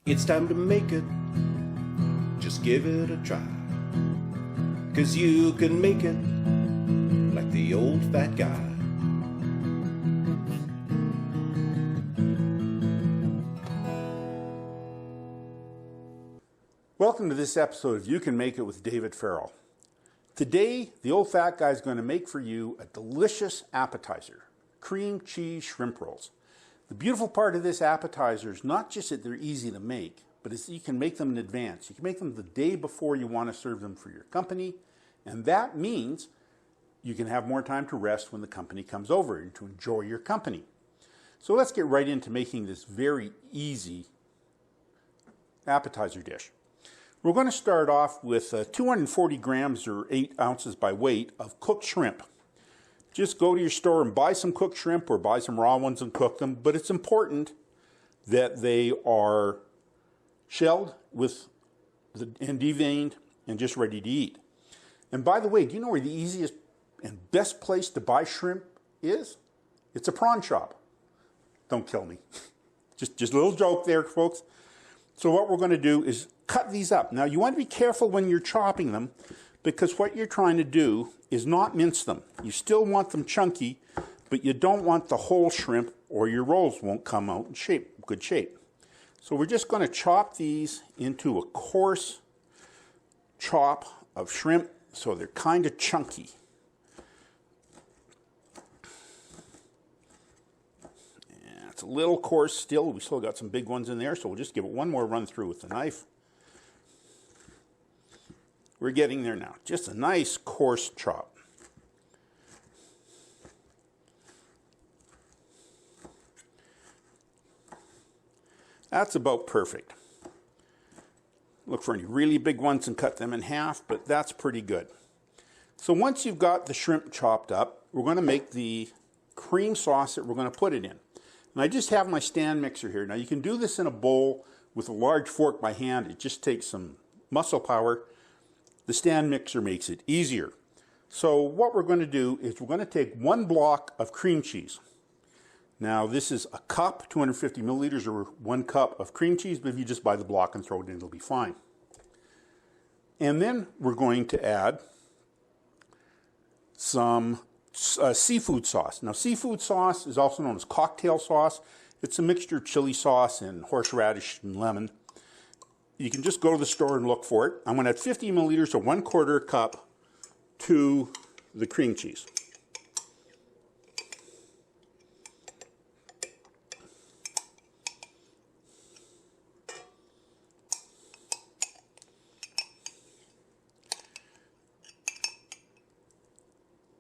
It's time to make it. Just give it a try. 'Cause you can make it like the old fat guy. Welcome to this episode of You Can Make It with David Farrell. Today, the old fat guy is going to make for you a delicious appetizer, cream cheese shrimp rolls. The beautiful part of this appetizer is not just that they're easy to make, but it's that you can make them in advance. You can make them the day before you want to serve them for your company, and that means you can have more time to rest when the company comes over and to enjoy your company. So let's get right into making this very easy appetizer dish. We're going to start off with 240 grams or 8 ounces by weight of cooked shrimp. Just go to your store and buy some cooked shrimp or buy some raw ones and cook them, but it's important that they are shelled and deveined and just ready to eat. And by the way, do you know where the easiest and best place to buy shrimp is? It's a prawn shop. Don't kill me. Just a little joke there, folks. So what we're going to do is cut these up. Now you want to be careful when you're chopping them, because what you're trying to do is not mince them. You still want them chunky, but you don't want the whole shrimp or your rolls won't come out in good shape. So we're just going to chop these into a coarse chop of shrimp so they're kind of chunky. And it's a little coarse still. We still got some big ones in there, so we'll just give it one more run through with the knife. We're getting there now. Just a nice coarse chop. That's about perfect. Look for any really big ones and cut them in half, but that's pretty good. So once you've got the shrimp chopped up, we're going to make the cream sauce that we're going to put it in. And I just have my stand mixer here. Now you can do this in a bowl with a large fork by hand. It just takes some muscle power. The stand mixer makes it easier. So what we're going to do is we're going to take 1 block of cream cheese. Now this is a cup, 250 milliliters, or 1 cup of cream cheese, but if you just buy the block and throw it in, it'll be fine. And then we're going to add some seafood sauce. Now seafood sauce is also known as cocktail sauce. It's a mixture of chili sauce and horseradish and lemon. You can just go to the store and look for it. I'm going to add 50 milliliters or 1/4 cup to the cream cheese.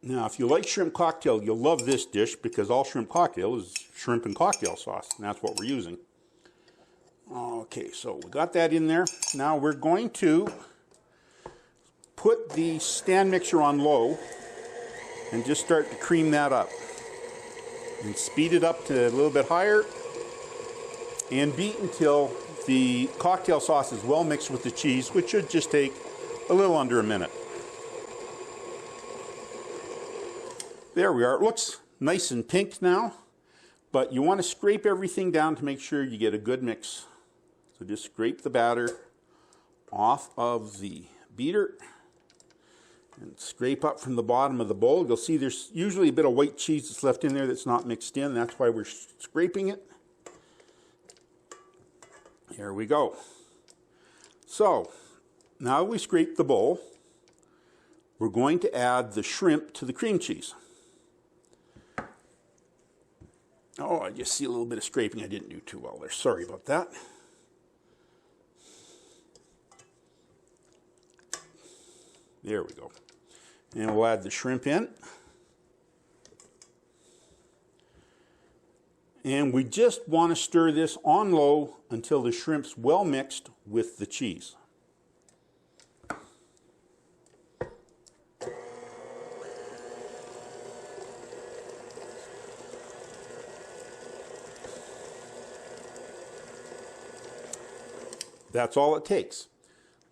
Now, if you like shrimp cocktail, you'll love this dish because all shrimp cocktail is shrimp and cocktail sauce, and that's what we're using. Okay, so we got that in there. Now we're going to put the stand mixer on low and just start to cream that up. And speed it up to a little bit higher and beat until the cocktail sauce is well mixed with the cheese, which should just take a little under a minute. There we are. It looks nice and pink now, but you want to scrape everything down to make sure you get a good mix. So just scrape the batter off of the beater and scrape up from the bottom of the bowl. You'll see there's usually a bit of white cheese that's left in there that's not mixed in. That's why we're scraping it. Here we go. So now we scrape the bowl. We're going to add the shrimp to the cream cheese. Oh, I just see a little bit of scraping I didn't do too well there. Sorry about that. There we go. And we'll add the shrimp in. And we just want to stir this on low until the shrimp's well mixed with the cheese. That's all it takes.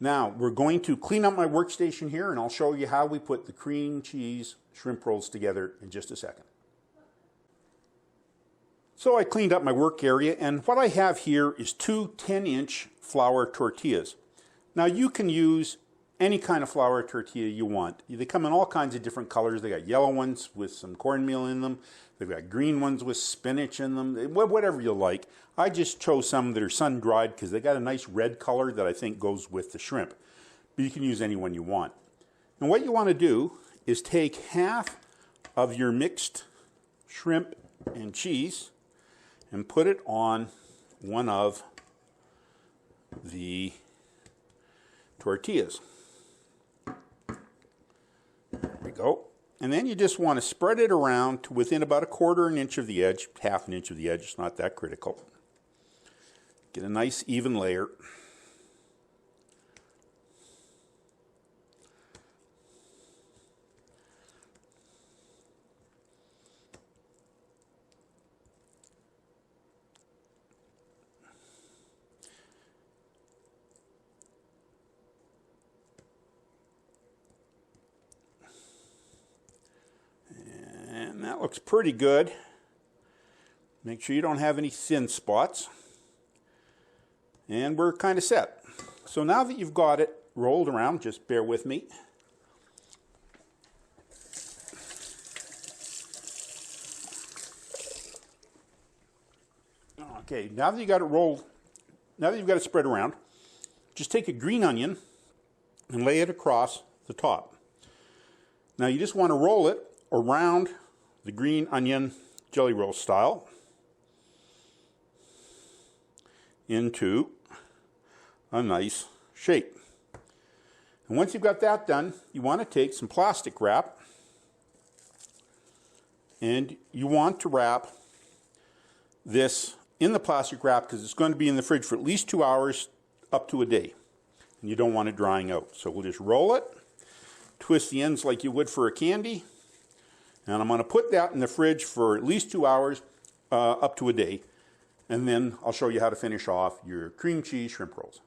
Now, we're going to clean up my workstation here, and I'll show you how we put the cream cheese shrimp rolls together in just a second. So I cleaned up my work area, and what I have here is two 10-inch flour tortillas. Now you can use any kind of flour tortilla you want. They come in all kinds of different colors. They got yellow ones with some cornmeal in them. They've got green ones with spinach in them. Whatever you like. I just chose some that are sun-dried because they got a nice red color that I think goes with the shrimp. But you can use any one you want. And what you want to do is take half of your mixed shrimp and cheese and put it on one of the tortillas. There we go. And then you just want to spread it around to within about 1/4 inch of the edge, 1/2 inch of the edge. It's not that critical. Get a nice even layer. And that looks pretty good. Make sure you don't have any thin spots. And we're kind of set. So now that you've got it rolled around, just bear with me. Okay, now that you got it rolled, now that you've got it spread around, just take a green onion and lay it across the top. Now you just want to roll it around the green onion jelly roll style into a nice shape. And once you've got that done, you want to take some plastic wrap and you want to wrap this in the plastic wrap because it's going to be in the fridge for at least 2 hours up to a day. And you don't want it drying out. So we'll just roll it, twist the ends like you would for a candy, and I'm going to put that in the fridge for at least 2 hours up to a day. And then I'll show you how to finish off your cream cheese shrimp rolls.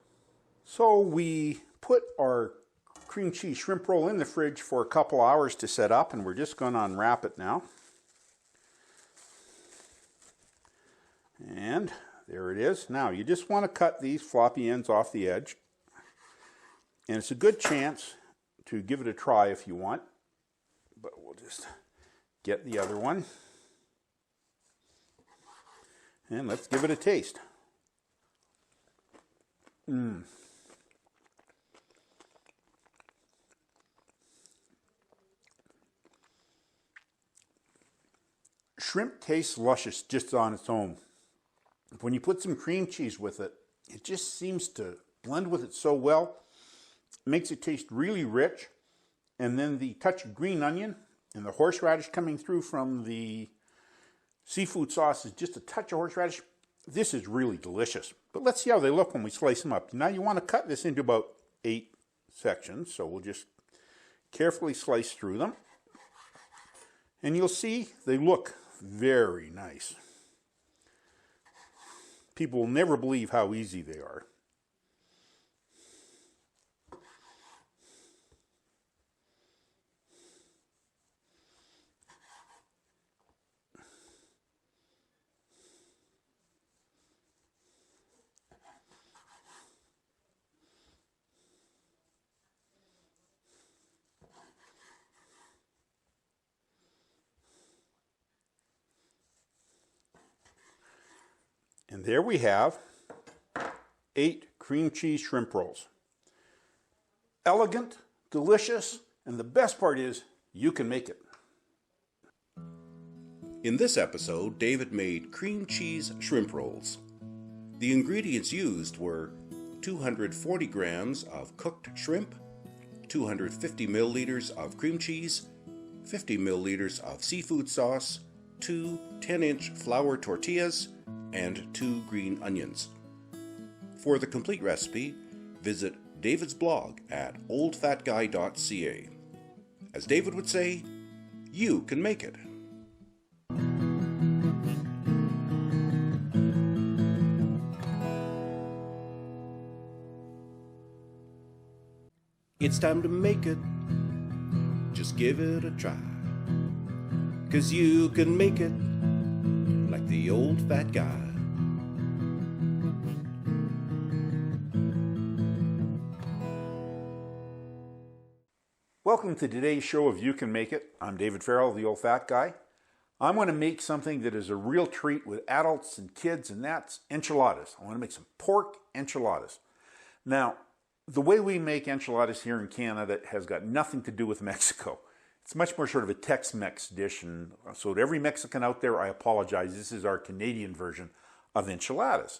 So we put our cream cheese shrimp roll in the fridge for a couple hours to set up, and we're just going to unwrap it now. And there it is. Now you just want to cut these floppy ends off the edge. And it's a good chance to give it a try if you want. But we'll just get the other one. And let's give it a taste. Shrimp tastes luscious just on its own. When you put some cream cheese with it, it just seems to blend with it so well. It makes it taste really rich. And then the touch of green onion and the horseradish coming through from the seafood sauce is just a touch of horseradish. This is really delicious. But let's see how they look when we slice them up. Now you want to cut this into about 8 sections. So we'll just carefully slice through them. And you'll see they look very nice. People will never believe how easy they are. And there we have 8 cream cheese shrimp rolls. Elegant, delicious, and the best part is you can make it. In this episode, David made cream cheese shrimp rolls. The ingredients used were 240 grams of cooked shrimp, 250 milliliters of cream cheese, 50 milliliters of seafood sauce, 2 10-inch flour tortillas, and 2 green onions. For the complete recipe, visit David's blog at oldfatguy.ca. As David would say, you can make it. It's time to make it. Just give it a try. 'Cause you can make it like the old fat guy. Welcome to today's show of You Can Make It. I'm David Farrell, the old fat guy. I'm going to make something that is a real treat with adults and kids, and that's enchiladas. I want to make some pork enchiladas. Now, the way we make enchiladas here in Canada has got nothing to do with Mexico. It's much more sort of a Tex-Mex dish, and so to every Mexican out there, I apologize. This is our Canadian version of enchiladas.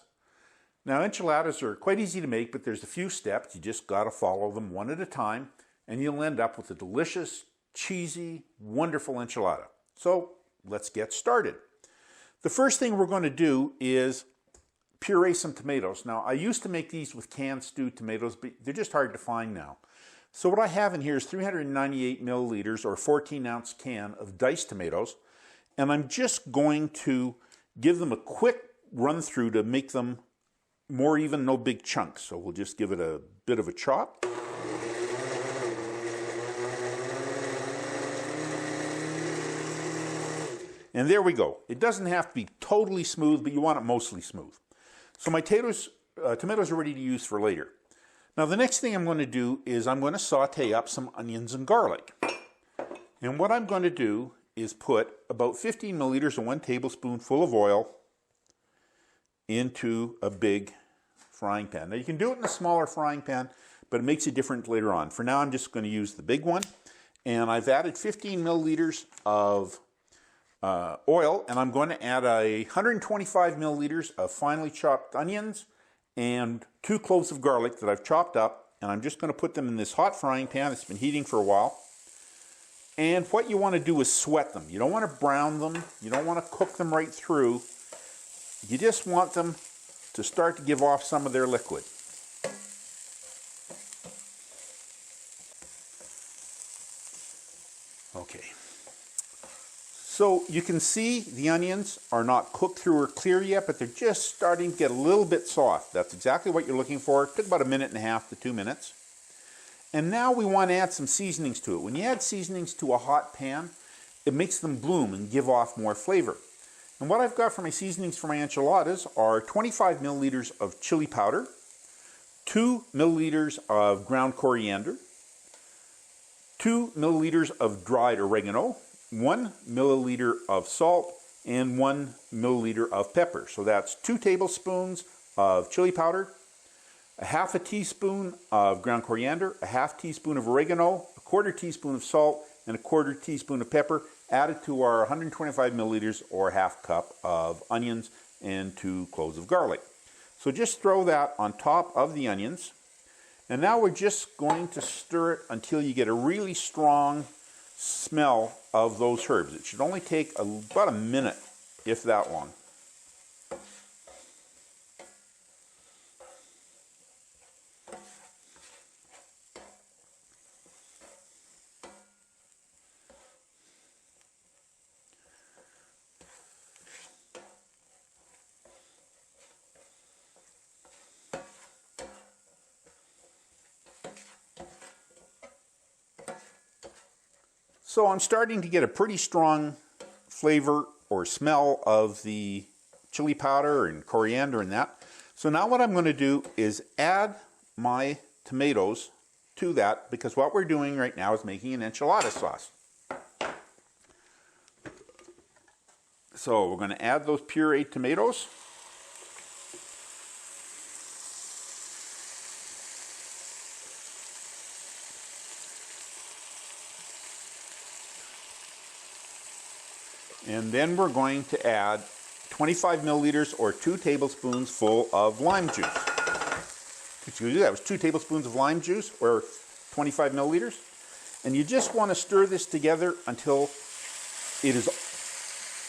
Now, enchiladas are quite easy to make, but there's a few steps. You just got to follow them one at a time, and you'll end up with a delicious, cheesy, wonderful enchilada. So let's get started. The first thing we're going to do is puree some tomatoes. Now, I used to make these with canned stewed tomatoes, but they're just hard to find now. So what I have in here is 398 milliliters or 14-ounce can of diced tomatoes, and I'm just going to give them a quick run through to make them more even, no big chunks. So we'll just give it a bit of a chop. And there we go. It doesn't have to be totally smooth, but you want it mostly smooth. So my tomatoes are ready to use for later. Now the next thing I'm going to do is I'm going to saute up some onions and garlic. And what I'm going to do is put about 15 milliliters or 1 tablespoonful of oil into a big frying pan. Now you can do it in a smaller frying pan, but it makes a difference later on. For now I'm just going to use the big one. And I've added 15 milliliters of oil, and I'm going to add 125 milliliters of finely chopped onions and 2 cloves of garlic that I've chopped up, and I'm just going to put them in this hot frying pan. It's been heating for a while. And what you want to do is sweat them. You don't want to brown them. You don't want to cook them right through. You just want them to start to give off some of their liquid. Okay. So you can see the onions are not cooked through or clear yet, but they're just starting to get a little bit soft. That's exactly what you're looking for. It took about 1.5 to 2 minutes. And now we want to add some seasonings to it. When you add seasonings to a hot pan, it makes them bloom and give off more flavor. And what I've got for my seasonings for my enchiladas are 25 milliliters of chili powder, 2 milliliters of ground coriander, 2 milliliters of dried oregano, 1 milliliter of salt, and 1 milliliter of pepper. So that's 2 tablespoons of chili powder, a half a teaspoon of ground coriander, a half teaspoon of oregano, a 1/4 teaspoon of salt, and a 1/4 teaspoon of pepper, added to our 125 milliliters or half cup of onions and 2 cloves of garlic. So just throw that on top of the onions. And now we're just going to stir it until you get a really strong smell of those herbs. It should only take about a minute, if that long. So I'm starting to get a pretty strong flavor or smell of the chili powder and coriander and that. So now what I'm going to do is add my tomatoes to that, because what we're doing right now is making an enchilada sauce. So we're going to add those pureed tomatoes. And then we're going to add 25 milliliters or 2 tablespoons full of lime juice. Excuse me, that was 2 tablespoons of lime juice or 25 milliliters. And you just want to stir this together until it is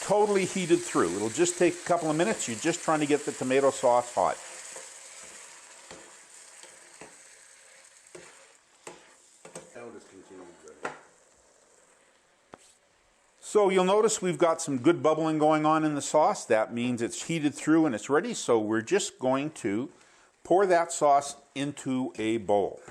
totally heated through. It'll just take a couple of minutes. You're just trying to get the tomato sauce hot. So you'll notice we've got some good bubbling going on in the sauce. That means it's heated through and it's ready. So we're just going to pour that sauce into a bowl.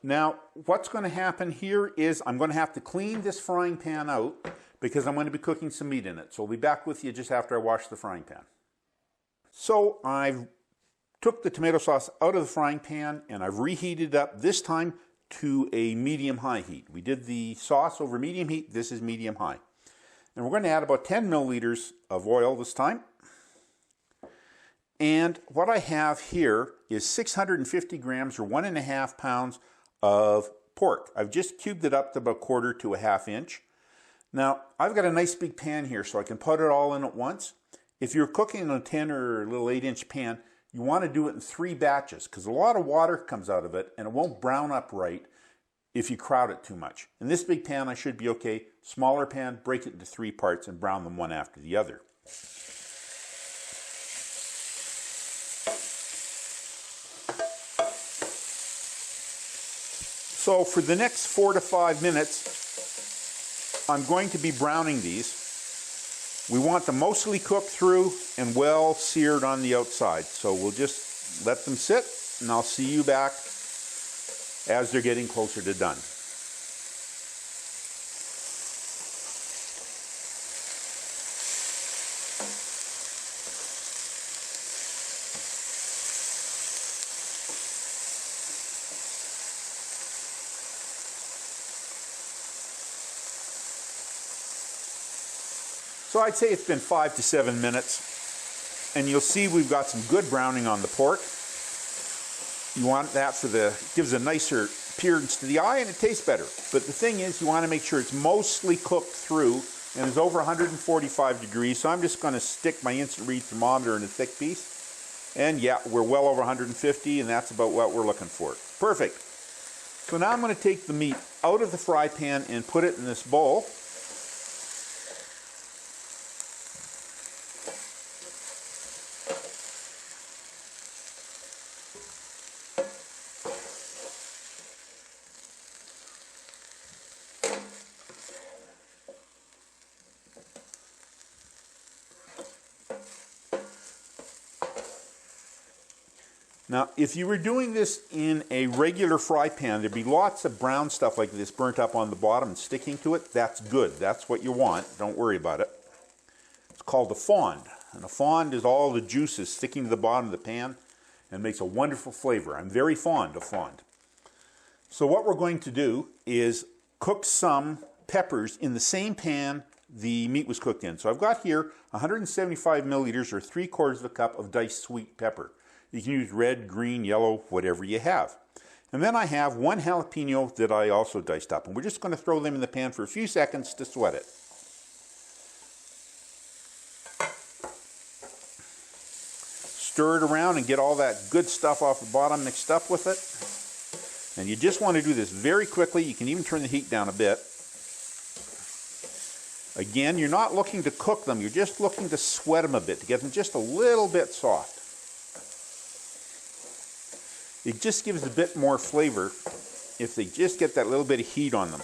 Now, what's going to happen here is I'm going to have to clean this frying pan out because I'm going to be cooking some meat in it. So I'll be back with you just after I wash the frying pan. So I've took the tomato sauce out of the frying pan and I've reheated up, this time to a medium-high heat. We did the sauce over medium heat. This is medium-high. And we're going to add about 10 milliliters of oil this time. And what I have here is 650 grams or 1.5 pounds of pork. I've just cubed it up to about 1/4 to 1/2 inch. Now, I've got a nice big pan here so I can put it all in at once. If you're cooking in a 10 or a little 8-inch pan, you want to do it in 3 batches because a lot of water comes out of it and it won't brown up right if you crowd it too much. In this big pan, I should be okay. Smaller pan, break it into 3 parts and brown them one after the other. So for the next 4 to 5 minutes, I'm going to be browning these. We want them mostly cooked through and well seared on the outside. So we'll just let them sit and I'll see you back as they're getting closer to done. So I'd say it's been 5 to 7 minutes, and you'll see we've got some good browning on the pork. You want that gives a nicer appearance to the eye and it tastes better. But the thing is, you want to make sure it's mostly cooked through and is over 145 degrees. So I'm just going to stick my instant read thermometer in a thick piece. And yeah, we're well over 150 and that's about what we're looking for. Perfect. So now I'm going to take the meat out of the fry pan and put it in this bowl. Now, if you were doing this in a regular fry pan, there'd be lots of brown stuff like this burnt up on the bottom and sticking to it. That's good. That's what you want. Don't worry about it. It's called a fond. And a fond is all the juices sticking to the bottom of the pan and makes a wonderful flavor. I'm very fond of fond. So what we're going to do is cook some peppers in the same pan the meat was cooked in. So I've got here 175 milliliters or 3/4 cup of diced sweet pepper. You can use red, green, yellow, whatever you have. And then I have 1 jalapeno that I also diced up. And we're just going to throw them in the pan for a few seconds to sweat it. Stir it around and get all that good stuff off the bottom mixed up with it. And you just want to do this very quickly. You can even turn the heat down a bit. Again, you're not looking to cook them. You're just looking to sweat them a bit to get them just a little bit soft. It just gives a bit more flavor if they just get that little bit of heat on them.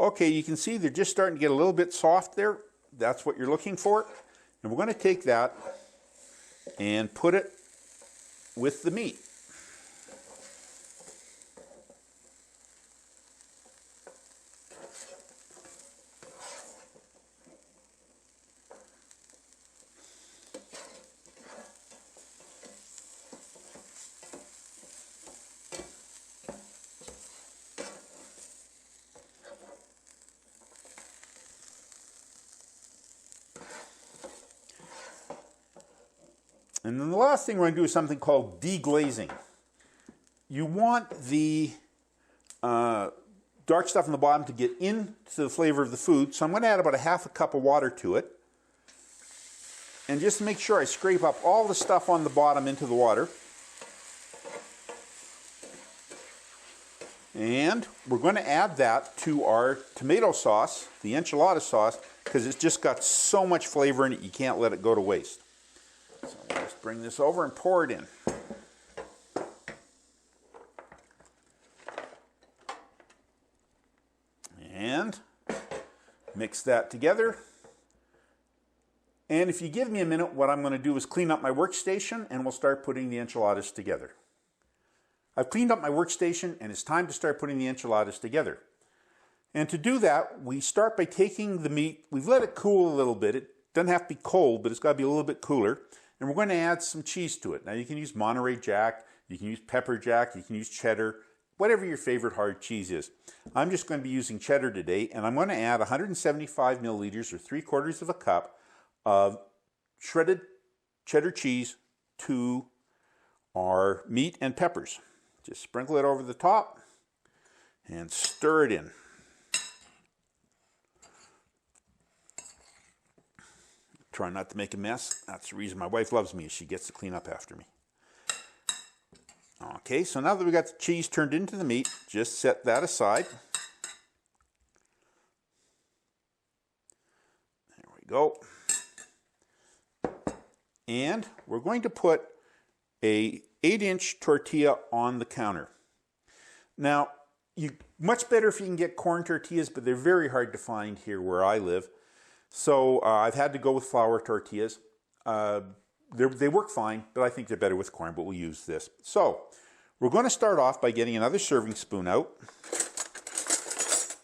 Okay, you can see they're just starting to get a little bit soft there. That's what you're looking for. And we're going to take that and put it with the meat. And then the last thing we're going to do is something called deglazing. You want the dark stuff on the bottom to get into the flavor of the food. So I'm going to add about a half a cup of water to it. And just make sure I scrape up all the stuff on the bottom into the water. And we're going to add that to our tomato sauce, the enchilada sauce, because it's just got so much flavor in it, you can't let it go to waste. So we'll just bring this over and pour it in. And mix that together. And if you give me a minute, what I'm going to do is clean up my workstation and we'll start putting the enchiladas together. I've cleaned up my workstation and it's time to start putting the enchiladas together. And to do that, we start by taking the meat. We've let it cool a little bit. It doesn't have to be cold, but it's got to be a little bit cooler. And we're going to add some cheese to it. Now you can use Monterey Jack, you can use pepper jack, you can use cheddar, whatever your favorite hard cheese is. I'm just going to be using cheddar today, and I'm going to add 175 milliliters or 3/4 of a cup of shredded cheddar cheese to our meat and peppers. Just sprinkle it over the top and stir it in. Try not to make a mess. That's the reason my wife loves me, is she gets to clean up after me. Okay, so now that we got the cheese turned into the meat, just set that aside. There we go. And we're going to put a 8-inch tortilla on the counter. Now, much better if you can get corn tortillas, but they're very hard to find here where I live. So I've had to go with flour tortillas. They work fine, but I think they're better with corn, but we'll use this. So we're going to start off by getting another serving spoon out.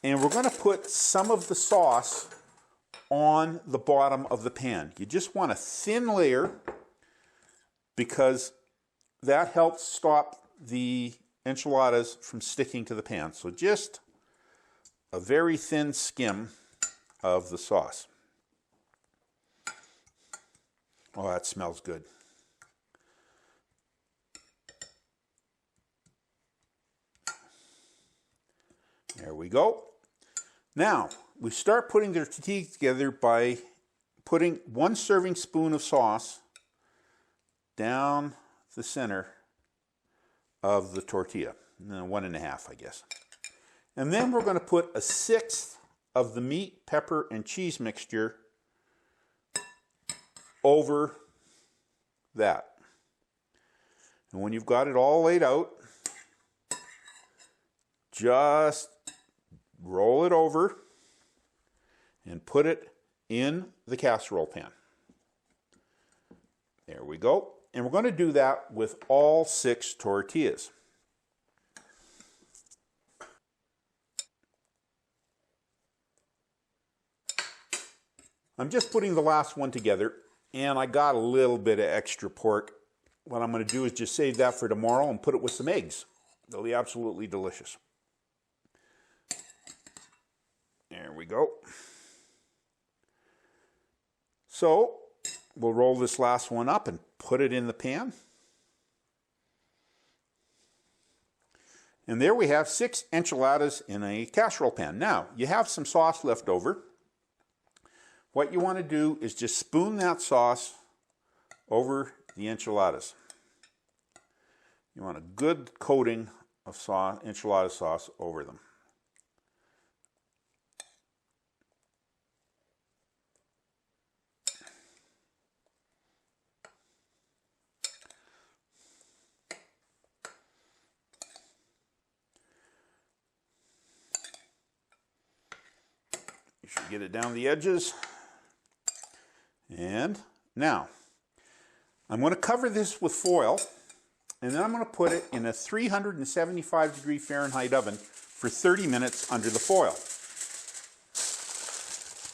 And we're going to put some of the sauce on the bottom of the pan. You just want a thin layer because that helps stop the enchiladas from sticking to the pan. So just a very thin skim of the sauce. Oh, that smells good. There we go. Now, we start putting the tortilla together by putting 1 serving spoon of sauce down the center of the tortilla. 1.5, I guess. And then we're going to put 1/6 of the meat, pepper, and cheese mixture over that. And when you've got it all laid out, just roll it over and put it in the casserole pan. There we go. And we're going to do that with all 6 tortillas. I'm just putting the last one together, and I got a little bit of extra pork. What I'm going to do is just save that for tomorrow and put it with some eggs. They'll be absolutely delicious. There we go. So we'll roll this last one up and put it in the pan. And there we have 6 enchiladas in a casserole pan. Now, you have some sauce left over. What you want to do is just spoon that sauce over the enchiladas. You want a good coating of enchilada sauce over them. You should get it down the edges. And now, I'm going to cover this with foil, and then I'm going to put it in a 375-degree Fahrenheit oven for 30 minutes under the foil.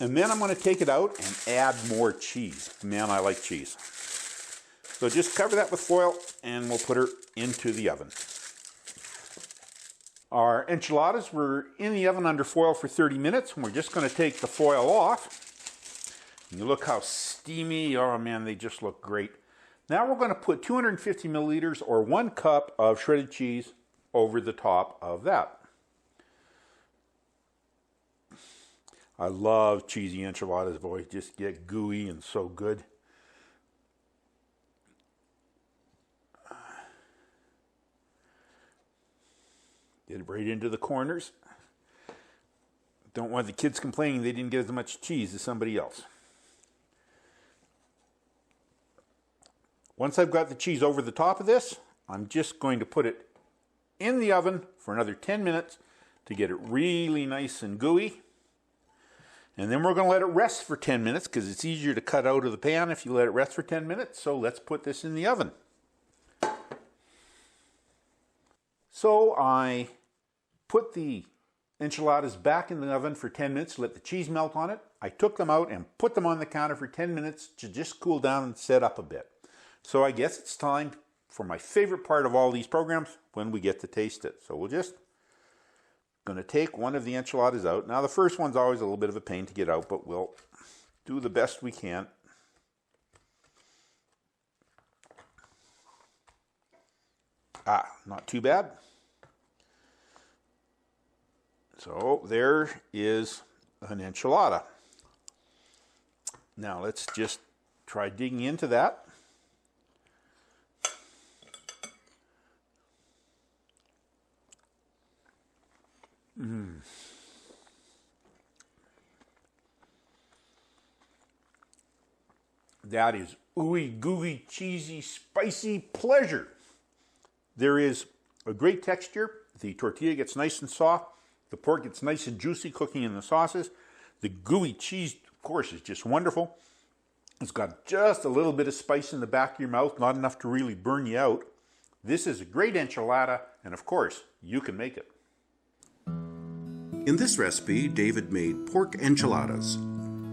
And then I'm going to take it out and add more cheese. Man, I like cheese. So just cover that with foil, and we'll put her into the oven. Our enchiladas were in the oven under foil for 30 minutes, and we're just going to take the foil off. And you look how steamy, oh man, they just look great. Now we're going to put 250 milliliters or 1 cup of shredded cheese over the top of that. I love cheesy enchiladas, boy. Just get gooey and so good. Get it right into the corners. Don't want the kids complaining they didn't get as much cheese as somebody else. Once I've got the cheese over the top of this, I'm just going to put it in the oven for another 10 minutes to get it really nice and gooey. And then we're going to let it rest for 10 minutes because it's easier to cut out of the pan if you let it rest for 10 minutes. So let's put this in the oven. So I put the enchiladas back in the oven for 10 minutes, let the cheese melt on it. I took them out and put them on the counter for 10 minutes to just cool down and set up a bit. So I guess it's time for my favorite part of all these programs, when we get to taste it. So we're just going to take one of the enchiladas out. Now the first one's always a little bit of a pain to get out, but we'll do the best we can. Not too bad. So there is an enchilada. Now let's just try digging into that. That is ooey gooey, cheesy, spicy pleasure. There is a great texture. The tortilla gets nice and soft. The pork gets nice and juicy cooking in the sauces. The gooey cheese, of course, is just wonderful. It's got just a little bit of spice in the back of your mouth, not enough to really burn you out. This is a great enchilada, and of course, you can make it. In this recipe, David made pork enchiladas.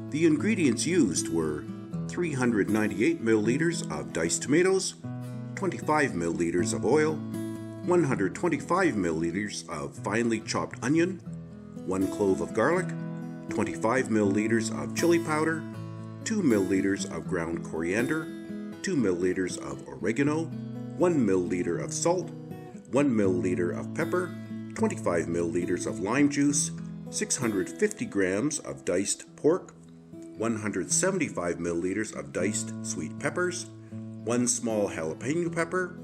The ingredients used were 398 milliliters of diced tomatoes, 25 milliliters of oil, 125 milliliters of finely chopped onion, 1 clove of garlic, 25 milliliters of chili powder, 2 milliliters of ground coriander, 2 milliliters of oregano, 1 milliliter of salt, 1 milliliter of pepper, 25 milliliters of lime juice, 650 grams of diced pork, 175 milliliters of diced sweet peppers, 1 small jalapeno pepper,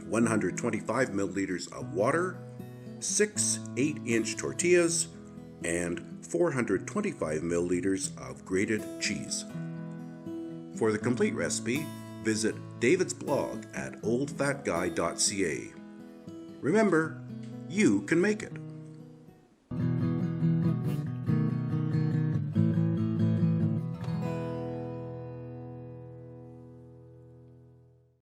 125 milliliters of water, 6 8-inch tortillas, and 425 milliliters of grated cheese. For the complete recipe, visit David's blog at oldfatguy.ca. Remember, you can make it.